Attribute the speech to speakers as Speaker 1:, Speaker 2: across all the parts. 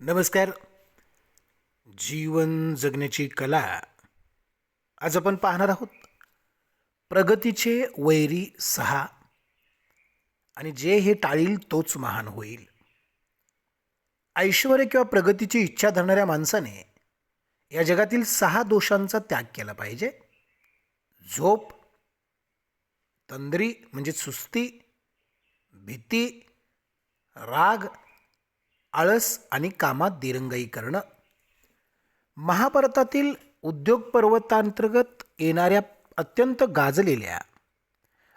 Speaker 1: नमस्कार. जीवन जगण्याची कला आज आपण पाहणार आहोत. प्रगतीचे वैरी 6 आणि जे हे टाळील तोच महान होईल. ऐश्वर्य किंवा प्रगतीची इच्छा धरणाऱ्या माणसाने या जगातील 6 दोषांचा त्याग केला पाहिजे. झोप, तंद्री म्हणजे सुस्ती, भीती, राग, आळस आणि कामात दिरंगाई करणं. महाभारतातील उद्योग पर्वतांतर्गत येणाऱ्या अत्यंत गाजलेल्या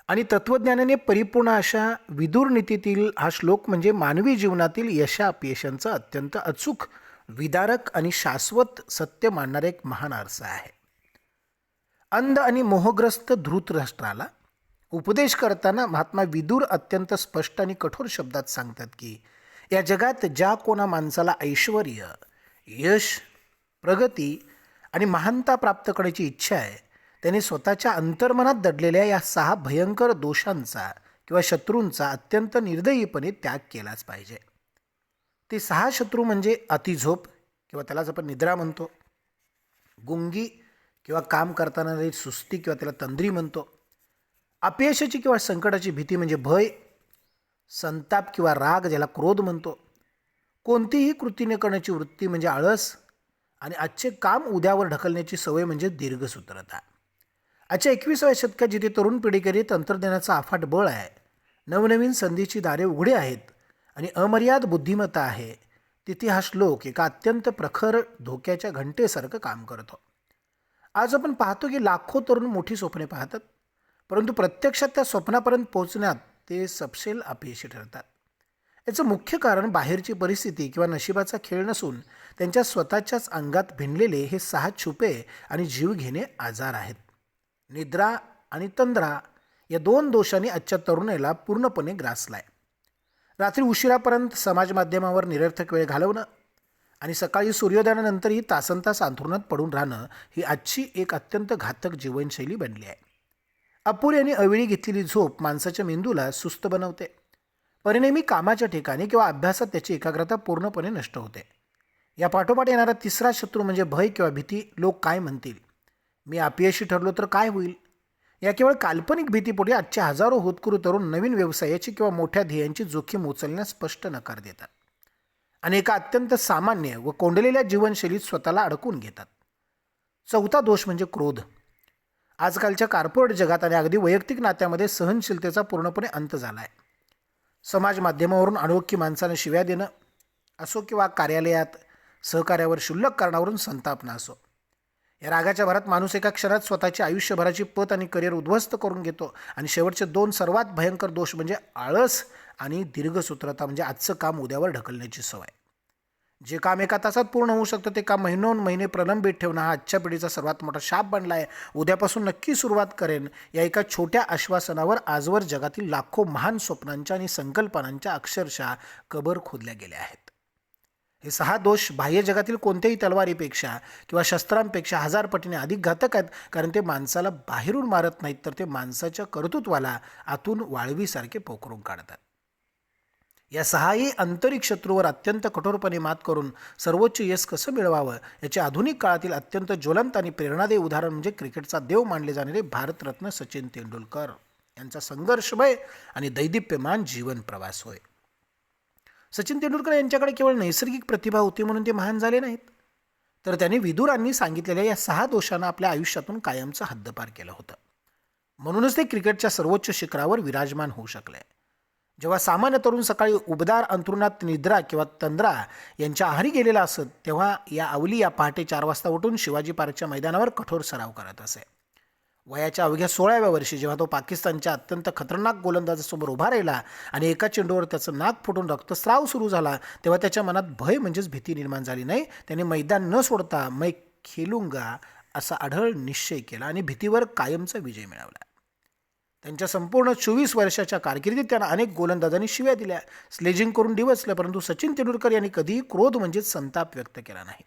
Speaker 1: आणि तत्त्वज्ञानाने परिपूर्ण अशा विदुर नीतीतील हा श्लोक म्हणजे मानवी जीवनातील यशापयशांचा अत्यंत अचूक, विदारक आणि शाश्वत सत्य मानणारा एक महान आरसा आहे. अंध आणि मोहग्रस्त धृतराष्ट्राला उपदेश करताना महात्मा विदुर अत्यंत स्पष्ट आणि कठोर शब्दात सांगतात की या जगात ज्या कोणा माणसाला ऐश्वर, यश, प्रगती आणि महानता प्राप्त करण्याची इच्छा आहे त्याने स्वतःच्या अंतर्मनात दडलेल्या या 6 भयंकर दोषांचा किंवा शत्रूंचा अत्यंत निर्दयीपणे त्याग केलाच पाहिजे. ते 6 शत्रू म्हणजे अतिझोप किंवा त्यालाच आपण निद्रा म्हणतो, गुंगी किंवा काम करताना सुस्ती किंवा त्याला तंद्री म्हणतो, अपयशाची किंवा संकटाची भीती म्हणजे भय, संताप किंवा राग ज्याला क्रोध म्हणतो, कोणतीही कृती न करण्याची वृत्ती म्हणजे आळस आणि आजचे काम उद्यावर ढकलण्याची सवय म्हणजे दीर्घसूत्रता. आजच्या 21व्या शतकात जिथे तरुण पिढीकडे तंत्रज्ञानाचा अफाट बळ आहे, नवनवीन संधीची दारे उघडी आहेत आणि अमर्याद बुद्धिमत्ता आहे, तिथे हा श्लोक एका अत्यंत प्रखर धोक्याच्या घंटेसारखं काम करतो. आज आपण पाहतो की लाखो तरुण मोठी स्वप्ने पाहतात, परंतु प्रत्यक्षात त्या स्वप्नापर्यंत पोहोचण्यात ते सपशेल अपयशी ठरतात. याचं मुख्य कारण बाहेरची परिस्थिती किंवा नशिबाचा खेळ नसून त्यांच्या स्वतःच्याच अंगात भिनलेले हे 6 छुपे आणि जीव घेणे आजार आहेत. निद्रा आणि तंद्रा या 2 दोषांनी आजच्या तरुणाला पूर्णपणे ग्रासलाय. रात्री उशिरापर्यंत समाज माध्यमावर निरर्थक वेळ घालवणं आणि सकाळी सूर्योदयानंतरही तासनतास अंथरुणात पडून राहणं ही आजची एक अत्यंत घातक जीवनशैली बनली आहे. अपुरी आणि अवेळी घेतलेली झोप माणसाच्या मेंदूला सुस्त बनवते. परिणामी कामाच्या ठिकाणी किंवा अभ्यासात त्याची एकाग्रता पूर्णपणे नष्ट होते. या पाठोपाठ येणारा तिसरा शत्रू म्हणजे भय किंवा भीती. लोक काय म्हणतील, मी अपयशी ठरलो तर काय होईल, या केवळ काल्पनिक भीतीपोटी आजचे हजारो होतकरू तरुण नवीन व्यवसायाची किंवा मोठ्या ध्येयांची जोखीम उचलण्यास स्पष्ट नकार देतात आणि एका अत्यंत सामान्य व कोंडलेल्या जीवनशैलीत स्वतःला अडकून घेतात. चौथा दोष म्हणजे क्रोध. आजकालच्या कॉर्पोरेट जगात आणि अगदी वैयक्तिक नात्यामध्ये सहनशीलतेचा पूर्णपणे अंत झाला आहे. समाज माध्यमावरून अनोळखी माणसाने शिव्या देणं असो किंवा कार्यालयात सहकार्यावर क्षुल्लक कारणावरून संतापणं असो, या रागाच्या भरात माणूस एका क्षणात स्वतःची आयुष्यभराची पत आणि करिअर उद्ध्वस्त करून घेतो. आणि शेवटचे 2 सर्वात भयंकर दोष म्हणजे आळस आणि दीर्घसूत्रता म्हणजे आजचं काम उद्यावर ढकलण्याची सवय. जे काम एका तासात पूर्ण होऊ शकतं ते काम महिने प्रलंबित ठेवणं हा आजच्या पिढीचा सर्वात मोठा शाप बनला आहे. उद्यापासून नक्की सुरुवात करेन या एका छोट्या आश्वासनावर आजवर जगातील लाखो महान स्वप्नांच्या आणि संकल्पनांच्या अक्षरशः कबर खोदल्या गेल्या आहेत. हे 6 दोष बाह्य जगातील कोणत्याही तलवारीपेक्षा किंवा शस्त्रांपेक्षा 1000 पटीने अधिक घातक आहेत, कारण ते माणसाला बाहेरून मारत नाहीत तर ते माणसाच्या कर्तृत्वाला आतून वाळवीसारखे पोखरून काढतात. या 6ही आंतरिक शत्रूवर अत्यंत कठोरपणे मात करून सर्वोच्च यश कसं मिळवावं याचे आधुनिक काळातील अत्यंत ज्वलंत आणि प्रेरणादायी उदाहरण म्हणजे क्रिकेटचा देव मानले जाणारे भारतरत्न सचिन तेंडुलकर यांचा संघर्षमय आणि दैदिप्यमान जीवन प्रवास होय. सचिन तेंडुलकर यांच्याकडे केवळ नैसर्गिक प्रतिभा होती म्हणून ते महान झाले नाहीत, तर त्यांनी विदुरांनी सांगितलेल्या या 6 दोषांना आपल्या आयुष्यातून कायमचं हद्दपार केलं होतं. म्हणूनच ते क्रिकेटच्या सर्वोच्च शिखरावर विराजमान होऊ शकले. जेव्हा सामान्य तरुण सकाळी उबदार अंथरुणात निद्रा किंवा तंद्रा यांच्या आहारी गेलेला असत, तेव्हा या अवली या पहाटे 4 वाजता उठून शिवाजी पार्कच्या मैदानावर कठोर सराव करत असे. वयाच्या अवघ्या 16व्या वर्षी जेव्हा तो पाकिस्तानच्या अत्यंत खतरनाक गोलंदाजासमोर उभा राहिला आणि एका चेंडूवर त्याचं नाक फुटून रक्तस्राव सुरू झाला, तेव्हा त्याच्या मनात भय म्हणजेच भीती निर्माण झाली नाही. त्याने मैदान न सोडता मैं खेलूंगा असा आढळ निश्चय केला आणि भीतीवर कायमचा विजय मिळवला. त्यांच्या संपूर्ण 24 वर्षाच्या कारकिर्दीत त्यांना अनेक गोलंदाजांनी शिव्या दिल्या, स्लेजिंग करून डिवचलं, परंतु सचिन तेंडुलकर यांनी कधीही क्रोध म्हणजेच संताप व्यक्त केला नाही.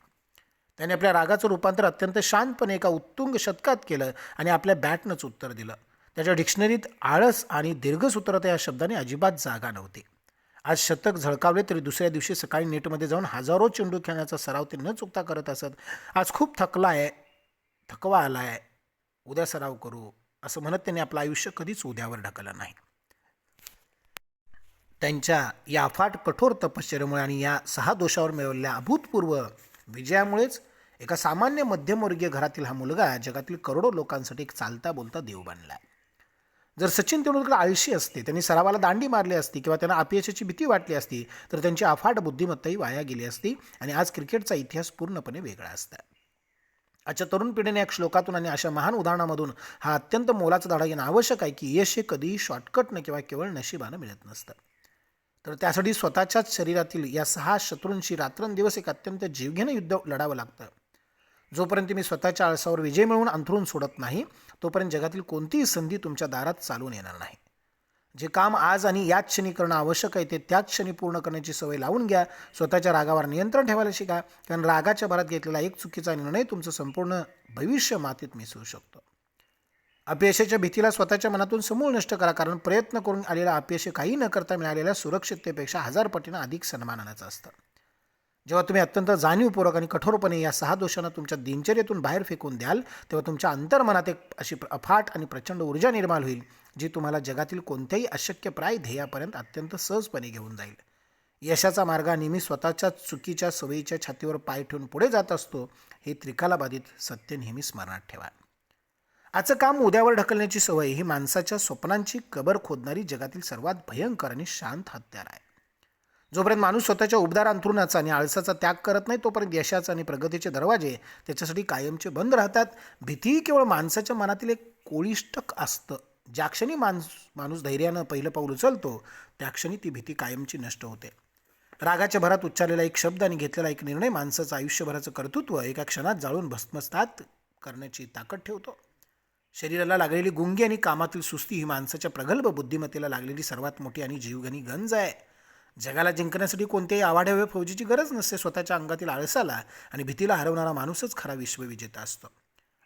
Speaker 1: त्याने आपल्या रागाचं रूपांतर अत्यंत शांतपणे एका उत्तुंग शतकात केलं आणि आपल्या बॅटनंच उत्तर दिलं. त्याच्या डिक्शनरीत आळस आणि दीर्घसूत्रता या शब्दाने अजिबात जागा नव्हती. आज शतक झळकावले तरी दुसऱ्या दिवशी सकाळी नेटमध्ये जाऊन हजारो चेंडू खेळण्याचा सराव ते न चुकता करत असत. आज खूप थकला आहे, थकवा आला आहे, उद्या सराव करू असं म्हणत त्यांनी आपलं आयुष्य कधीच उद्यावर ढकललं नाही. त्यांच्या या अफाट कठोर तपश्चर्येमुळे आणि या 6 दोषावर मिळवलेल्या अभूतपूर्व विजयामुळेच एका सामान्य मध्यमवर्गीय घरातील हा मुलगा जगातील करोडो लोकांसाठी एक चालता बोलता देव बनला. जर सचिन तेंडुलकर आळशी असते, त्यांनी सरावाला दांडी मारली असती किंवा त्यांना अपयशाची भीती वाटली असती तर त्यांची अफाट बुद्धिमत्ताही वाया गेली असती आणि आज क्रिकेटचा इतिहास पूर्णपणे वेगळा असता. आजच्या तरुण पिढीने या श्लोकातून आणि अशा महान उदाहरणामधून हा अत्यंत मोलाचा धडा घेणं आवश्यक आहे की यश हे कधीही शॉर्टकटनं किंवा केवळ नशिबानं मिळत नसतं. तर त्यासाठी स्वतःच्याच शरीरातील या 6 शत्रूंशी रात्रंदिवस एक अत्यंत जीवघेणं युद्ध लढावं लागतं. जोपर्यंत मी स्वतःच्या आळसावर विजय मिळवून अंथरून सोडत नाही तोपर्यंत जगातील कोणतीही संधी तुमच्या दारात चालून येणार नाही. जे काम आज आणि याच क्षणी करणं आवश्यक आहे ते त्याच क्षणी पूर्ण करण्याची सवय लावून घ्या. स्वतःच्या रागावर नियंत्रण ठेवायला शिका, कारण रागाच्या भरात घेतलेला एक चुकीचा निर्णय तुमचं संपूर्ण भविष्य मातीत मिसळू शकतो. अपयशाच्या भीतीला स्वतःच्या मनातून समूळ नष्ट करा, कारण प्रयत्न करून आलेला अपयश काही न करता मिळालेल्या सुरक्षिततेपेक्षा 1000 पटीनं अधिक सन्मानाचं असतं. जेव्हा तुम्ही अत्यंत जाणीवपूर्वक आणि कठोरपणे या 6 दोषांना तुमच्या दिनचर्येतून बाहेर फेकून द्याल तेव्हा तुमच्या अंतर्मनात एक अशी अफाट आणि प्रचंड ऊर्जा निर्माण होईल जी तुम्हाला जगातील कोणत्याही अशक्यप्राय ध्येयापर्यंत अत्यंत सहजपणे घेऊन जाईल. यशाचा मार्ग नेहमी स्वतःच्या चुकीच्या सवयीच्या छातीवर पाय ठेवून पुढे जात असतो हे त्रिकालाबाधित सत्य नेहमी स्मरणात ठेवा. आजचं काम उद्यावर ढकलण्याची सवय ही माणसाच्या स्वप्नांची कबर खोदणारी जगातील सर्वात भयंकर आणि शांत हत्यार आहे. जोपर्यंत माणूस स्वतःच्या उबदार अंथरुणाचा आणि आळसाचा त्याग करत नाही तोपर्यंत यशाचा आणि प्रगतीचे दरवाजे त्याच्यासाठी कायमचे बंद राहतात. भीती केवळ माणसाच्या मनातील एक कोळिष्टक असतं. ज्या क्षणी माणूस धैर्यानं पहिलं पाऊल उचलतो त्या क्षणी ती भीती कायमची नष्ट होते. रागाच्या भरात उच्चारलेला एक शब्द आणि घेतलेला एक निर्णय माणसाचं आयुष्यभराचं कर्तृत्व एका क्षणात जाळून भस्मसात करण्याची ताकद ठेवतो. शरीराला लागलेली गुंगी आणि कामातील सुस्ती ही माणसाच्या प्रगल्भ बुद्धिमत्तेला लागलेली सर्वात मोठी आणि जीवघेणी गंज आहे. जगाला जिंकण्यासाठी कोणत्याही आवाढव्य फौजीची गरज नसते. स्वतःच्या अंगातील आळसाला आणि भीतीला हरवणारा माणूसच खरा विश्वविजेता असतो.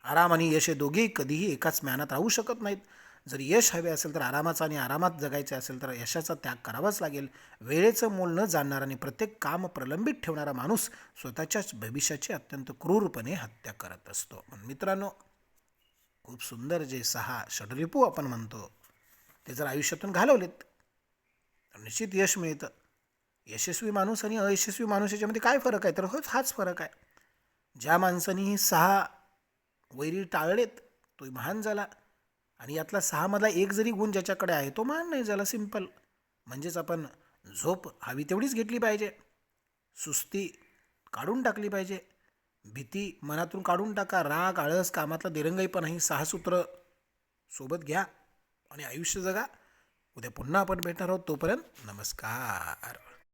Speaker 1: आराम आणि यश हे दोघेही कधीही एकाच म्यानात राहू शकत नाहीत. जर यश हवे असेल तर आरामाचा आणि आरामात जगायचे असेल तर यशाचा त्याग करावाच लागेल. वेळेचं मोल न जाणणारा आणि प्रत्येक काम प्रलंबित ठेवणारा माणूस स्वतःच्याच भविष्याची अत्यंत क्रूरपणे हत्या करत असतो. मित्रांनो, खूप सुंदर जे 6 षड्रिपू आपण म्हणतो ते जर आयुष्यातून घालवलेत तर निश्चित यश मिळतं. यशस्वी माणूस आणि अयशस्वी माणूस याच्यामध्ये काय फरक आहे तर हाच फरक आहे. ज्या माणसाने ही 6 वैरी टाळलेत तो महान झाला आणि यातला 6 मधला एक जरी गुण ज्याच्याकडे आहे तो महान नाही झाला. सिंपल. म्हणजेच आपण झोप हवी तेवढीच घेतली पाहिजे, सुस्ती काढून टाकली पाहिजे, भीती मनातून काढून टाका, राग आळस कामातला दिरंगाईपणा ही 6 सूत्र सोबत घ्या आणि आयुष्य जगा. उद्या पुन्हा आपण भेटणार आहोत. तोपर्यंत नमस्कार.